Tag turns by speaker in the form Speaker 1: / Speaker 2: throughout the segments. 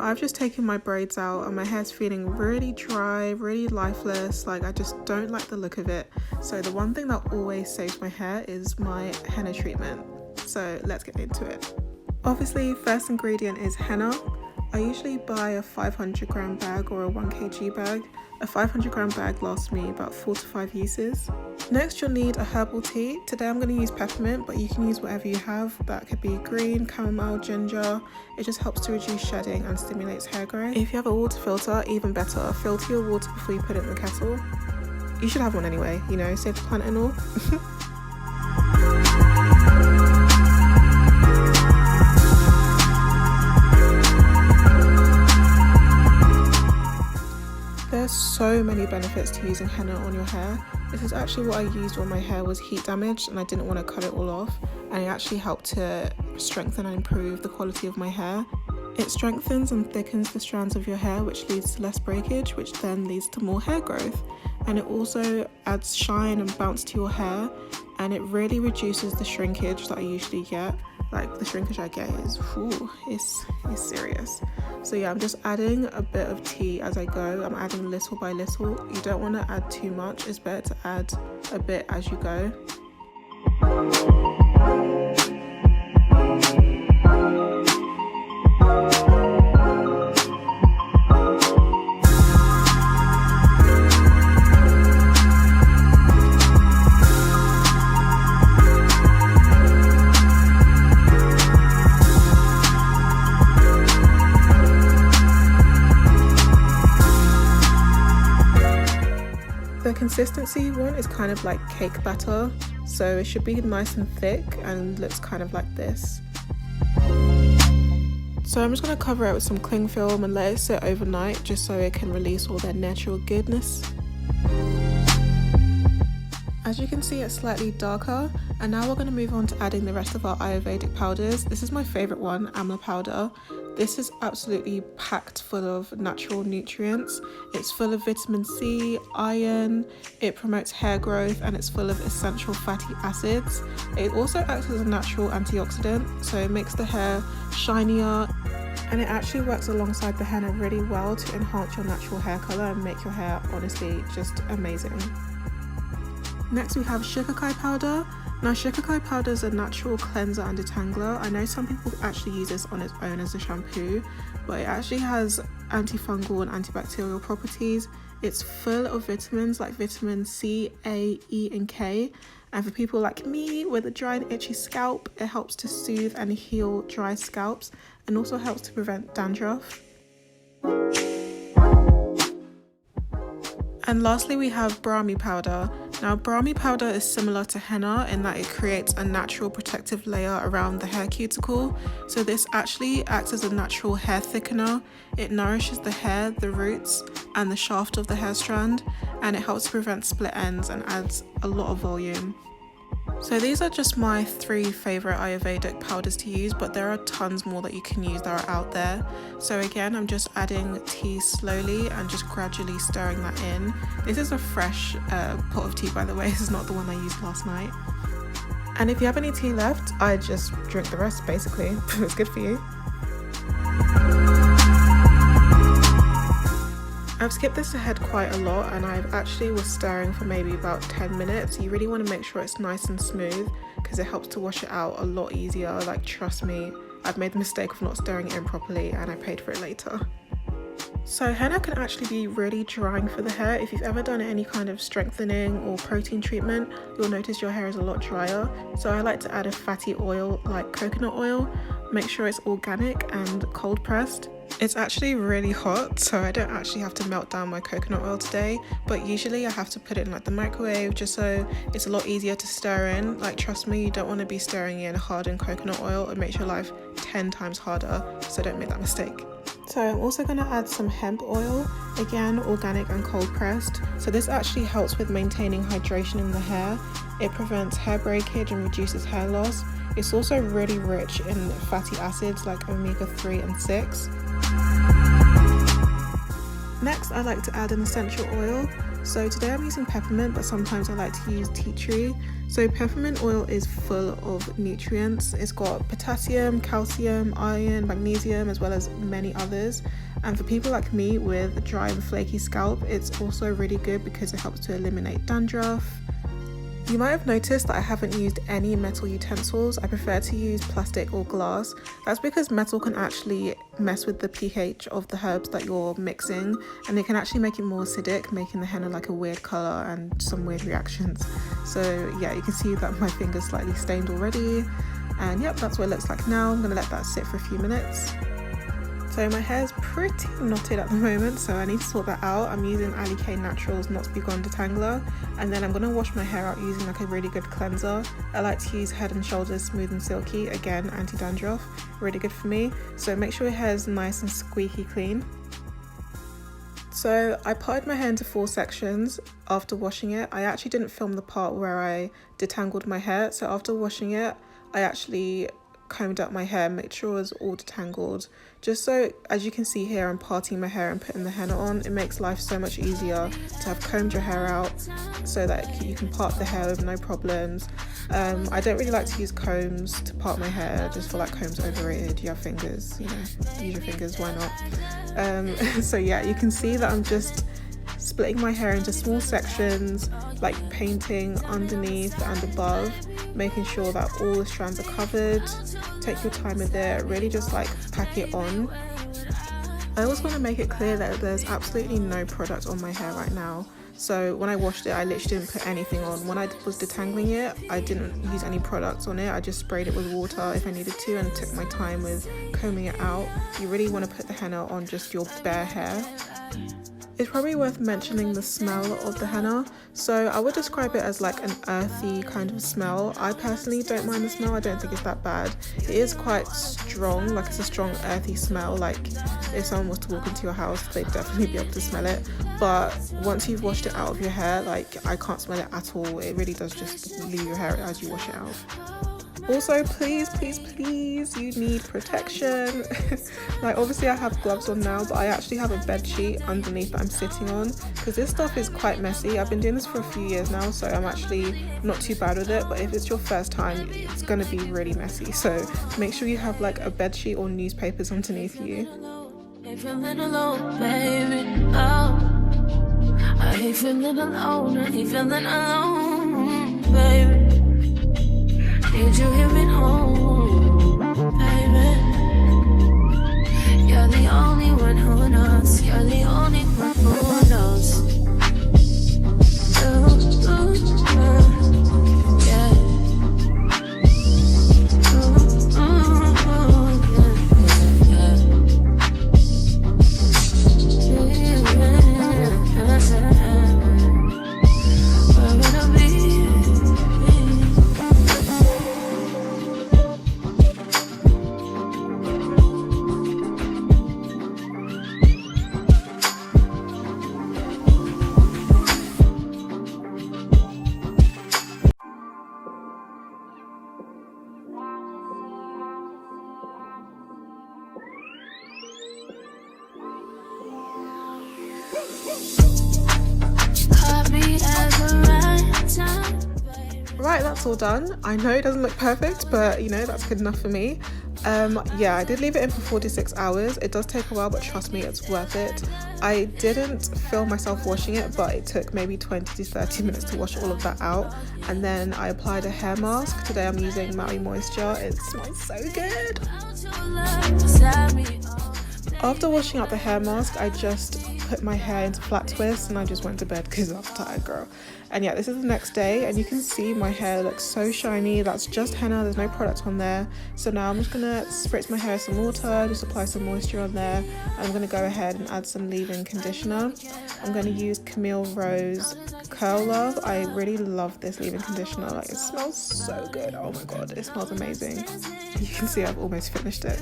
Speaker 1: I've just taken my braids out and my hair's feeling really dry, really lifeless. Like, I just don't like the look of it. So the one thing that always saves my hair is my henna treatment. So let's get into it. Obviously, first ingredient is henna. I usually buy a 500 gram bag or a 1 kg bag. A 500 gram bag lasts me about 4 to 5 uses. Next, you'll need a herbal tea. Today I'm going to use peppermint, but you can use whatever you have. That could be green, chamomile, ginger. It just helps to reduce shedding and stimulates hair growth. If you have a water filter, even better. Filter your water before you put it in the kettle. You should have one anyway, you know, save the planet and all. There's so many benefits to using henna on your hair. This is actually what I used when my hair was heat damaged and I didn't want to cut it all off, and it actually helped to strengthen and improve the quality of my hair. It strengthens and thickens the strands of your hair, which leads to less breakage, which then leads to more hair growth. And it also adds shine and bounce to your hair, and it really reduces the shrinkage that I usually get. Like, the shrinkage I get is, it's serious. So yeah, I'm just adding a bit of tea as I go. I'm adding little by little. You don't want to add too much. It's better to add a bit as you go. The consistency you want is kind of like cake batter, so it should be nice and thick and looks kind of like this. So I'm just going to cover it with some cling film and let it sit overnight just so it can release all their natural goodness. As you can see, it's slightly darker, and now we're going to move on to adding the rest of our ayurvedic powders. This is my favourite one, Amla powder. This is absolutely packed full of natural nutrients. It's full of vitamin C, iron, it promotes hair growth, and it's full of essential fatty acids. It also acts as a natural antioxidant, so it makes the hair shinier, and it actually works alongside the henna really well to enhance your natural hair colour and make your hair honestly just amazing. Next we have Shikakai powder. Now, Shikakai powder is a natural cleanser and detangler. I know some people actually use this on its own as a shampoo, but it actually has antifungal and antibacterial properties. It's full of vitamins like vitamin C, A, E and K. And for people like me with a dry and itchy scalp, it helps to soothe and heal dry scalps and also helps to prevent dandruff. And lastly, we have Brahmi powder. Now, Brahmi powder is similar to henna in that it creates a natural protective layer around the hair cuticle. So this actually acts as a natural hair thickener. It nourishes the hair, the roots, and the shaft of the hair strand, and it helps prevent split ends and adds a lot of volume. So these are just my 3 favourite Ayurvedic powders to use, but there are tons more that you can use that are out there. So again, I'm just adding tea slowly and just gradually stirring that in. This is a fresh pot of tea, by the way. This is not the one I used last night. And if you have any tea left, I just drink the rest basically. It's good for you. I've skipped this ahead quite a lot, and I've actually was stirring for maybe about 10 minutes. You really want to make sure it's nice and smooth because it helps to wash it out a lot easier. Like, trust me, I've made the mistake of not stirring it in properly and I paid for it later. So henna can actually be really drying for the hair. If you've ever done any kind of strengthening or protein treatment, you'll notice your hair is a lot drier. So I like to add a fatty oil like coconut oil. Make sure it's organic and cold pressed. It's actually really hot, so I don't actually have to melt down my coconut oil today, but usually I have to put it in like the microwave just so it's a lot easier to stir in. Like, trust me, you don't want to be stirring in hardened coconut oil. It makes your life 10 times harder, so don't make that mistake. So I'm also going to add some hemp oil, again organic and cold pressed. So this actually helps with maintaining hydration in the hair. It prevents hair breakage and reduces hair loss. It's also really rich in fatty acids like omega-3 and 6. Next, I like to add an essential oil. So today I'm using peppermint, but sometimes I like to use tea tree. So peppermint oil is full of nutrients. It's got potassium, calcium, iron, magnesium, as well as many others. And for people like me with dry and flaky scalp, it's also really good because it helps to eliminate dandruff. You might have noticed that I haven't used any metal utensils. I prefer to use plastic or glass. That's because metal can actually mess with the pH of the herbs that you're mixing, and it can actually make it more acidic, making the henna like a weird colour and some weird reactions. So yeah, you can see that my finger's slightly stained already, and yep, that's what it looks like now. I'm going to let that sit for a few minutes. So my hair's pretty knotted at the moment, so I need to sort that out. I'm using Ali K Naturals Not to Be Gone Detangler, and then I'm going to wash my hair out using like a really good cleanser. I like to use Head and Shoulders Smooth and Silky, again anti-dandruff, really good for me. So make sure your hair is nice and squeaky clean. So I parted my hair into 4 sections after washing it. I actually didn't film the part where I detangled my hair, so after washing it I actually combed up my hair, made sure it was all detangled, just so, as you can see here, I'm parting my hair and putting the henna on. It makes life so much easier to have combed your hair out so that you can part the hair with no problems. I don't really like to use combs to part my hair. I just feel like combs are overrated. You have fingers, you know, use your fingers, why not? So yeah, you can see that I'm just splitting my hair into small sections, like painting underneath and above, making sure that all the strands are covered. Take your time with it, really just like pack it on. I also want to make it clear that there's absolutely no product on my hair right now. So when I washed it, I literally didn't put anything on. When I was detangling it, I didn't use any products on it. I just sprayed it with water if I needed to and took my time with combing it out. You really want to put the henna on just your bare hair. It's probably worth mentioning the smell of the henna. So I would describe it as like an earthy kind of smell. I personally don't mind the smell. I don't think it's that bad. It is quite strong, like it's a strong earthy smell. Like if someone was to walk into your house, they'd definitely be able to smell it. But once you've washed it out of your hair, like I can't smell it at all. It really does just leave your hair as you wash it out. Also, please, you need protection. Like obviously I have gloves on now, but I actually have a bed sheet underneath that I'm sitting on, because this stuff is quite messy. I've been doing this for a few years now, so I'm actually not too bad with it, but if it's your first time, it's gonna be really messy. So make sure you have like a bed sheet or newspapers underneath you.
Speaker 2: I hate feeling alone, baby. Oh, I hate feeling alone. I hate feeling alone, baby. Need you here at home, baby. You're the only one who knows. You're the only one who knows. Yeah.
Speaker 1: Right, that's all done. I know it doesn't look perfect, but you know, that's good enough for me. Yeah, I did leave it in for 4 to 6 hours. It does take a while, but trust me, it's worth it. I didn't film myself washing it, but it took maybe 20 to 30 minutes to wash all of that out. And then I applied a hair mask. Today I'm using Maui Moisture. It smells so good. After washing out the hair mask, I just put my hair into flat twists and I just went to bed because I'm tired, girl. And yeah, this is the next day and you can see my hair looks so shiny. That's just henna, there's no product on there. So now I'm just gonna spritz my hair with some water, just apply some moisture on there. I'm gonna go ahead and add some leave-in conditioner. I'm gonna use Camille Rose Curl Love. I really love this leave-in conditioner. Like, it smells so good. Oh my god, it smells amazing. You can see I've almost finished it.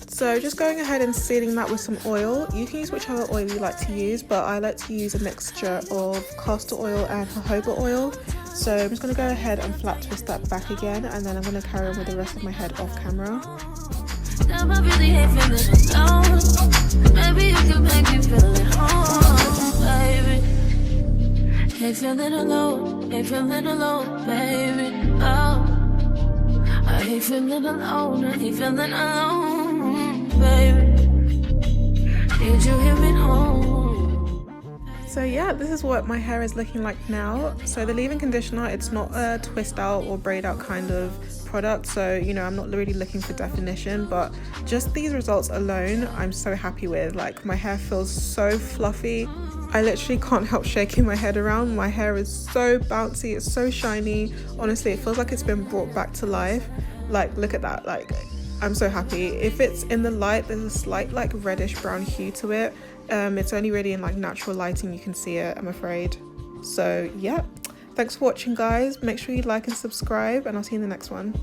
Speaker 1: So just going ahead and sealing that with some oil. You can use whichever oil you like to use, but I like to use a mixture of castor oil and jojoba oil. So I'm just going to go ahead and flat twist that back again, and then I'm going to carry on with the rest of my head off camera.
Speaker 2: Damn, I really hate feeling alone. Maybe you can make me feel at home, baby. Hate feeling alone, baby. Oh, I hate feeling alone, baby. Did you hear me home?
Speaker 1: So yeah, this is what my hair is looking like now. So the leave-in conditioner, it's not a twist out or braid out kind of product, so you know, I'm not really looking for definition, but just these results alone I'm so happy with. Like, my hair feels so fluffy. I literally can't help shaking my head around. My hair is so bouncy, it's so shiny. Honestly, it feels like it's been brought back to life. Like, look at that. Like, I'm so happy. If it's in the light, there's a slight like reddish brown hue to it. It's only really in like natural lighting you can see it, I'm afraid. So yeah, thanks for watching guys. Make sure you like and subscribe, and I'll see you in the next one.